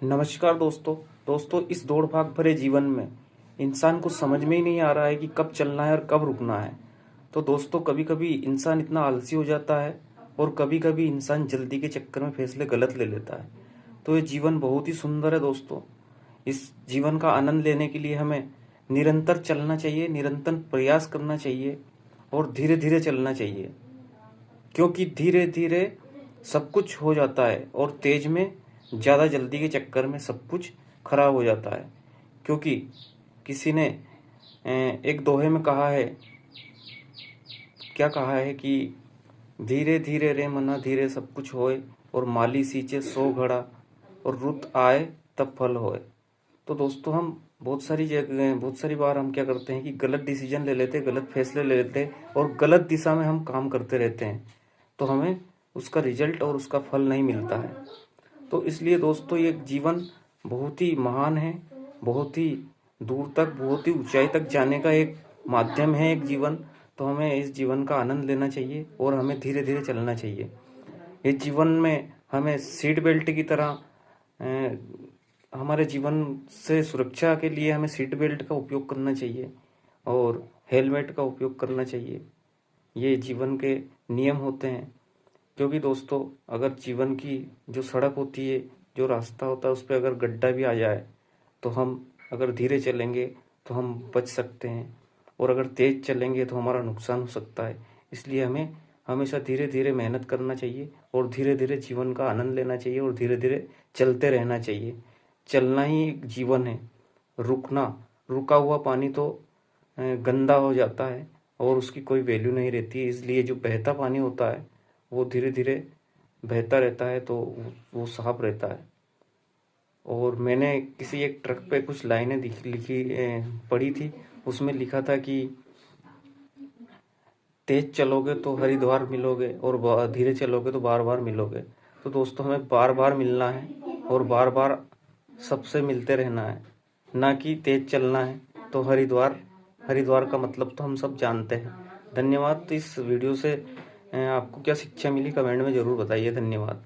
नमस्कार दोस्तों इस दौड़ भाग भरे जीवन में इंसान को समझ में ही नहीं आ रहा है कि कब चलना है और कब रुकना है। तो दोस्तों कभी कभी इंसान इतना आलसी हो जाता है और कभी कभी इंसान जल्दी के चक्कर में फैसले गलत ले लेता है। तो ये जीवन बहुत ही सुंदर है दोस्तों। इस जीवन का आनंद लेने के लिए हमें निरंतर चलना चाहिए, निरंतर प्रयास करना चाहिए और धीरे धीरे चलना चाहिए, क्योंकि धीरे धीरे सब कुछ हो जाता है और तेज में ज़्यादा जल्दी के चक्कर में सब कुछ खराब हो जाता है। क्योंकि किसी ने एक दोहे में कहा है, क्या कहा है कि धीरे धीरे रे मना धीरे सब कुछ होए, और माली सींचे 100 घड़ा, और रुत आए तब फल होए। तो दोस्तों हम बहुत सारी बार हम क्या करते हैं कि गलत डिसीजन ले लेते, गलत फैसले ले लेते और गलत दिशा में हम काम करते रहते हैं, तो हमें उसका रिजल्ट और उसका फल नहीं मिलता है। तो इसलिए दोस्तों ये जीवन बहुत ही महान है, बहुत ही दूर तक, बहुत ही ऊंचाई तक जाने का एक माध्यम है एक जीवन। तो हमें इस जीवन का आनंद लेना चाहिए और हमें धीरे धीरे चलना चाहिए। इस जीवन में हमें सीट बेल्ट की तरह हमारे जीवन से सुरक्षा के लिए हमें सीट बेल्ट का उपयोग करना चाहिए और हेलमेट का उपयोग करना चाहिए। ये जीवन के नियम होते हैं। क्योंकि दोस्तों अगर जीवन की जो सड़क होती है, जो रास्ता होता है, उस पर अगर गड्ढा भी आ जाए तो हम अगर धीरे चलेंगे तो हम बच सकते हैं, और अगर तेज चलेंगे तो हमारा नुकसान हो सकता है। इसलिए हमें हमेशा धीरे धीरे मेहनत करना चाहिए और धीरे धीरे जीवन का आनंद लेना चाहिए और धीरे धीरे चलते रहना चाहिए। चलना ही एक जीवन है। रुका हुआ पानी तो गंदा हो जाता है और उसकी कोई वैल्यू नहीं रहती है। इसलिए जो बहता पानी होता है वो धीरे धीरे बहता रहता है, तो वो साफ रहता है। और मैंने किसी एक ट्रक पे कुछ लाइनें पढ़ी थी। उसमें लिखा था कि तेज चलोगे तो हरिद्वार मिलोगे और धीरे चलोगे तो बार बार मिलोगे। तो दोस्तों हमें बार बार मिलना है और बार बार सबसे मिलते रहना है, ना कि तेज चलना है। तो हरिद्वार का मतलब तो हम सब जानते हैं। धन्यवाद। तो इस वीडियो से आपको क्या शिक्षा मिली कमेंट में ज़रूर बताइए। धन्यवाद।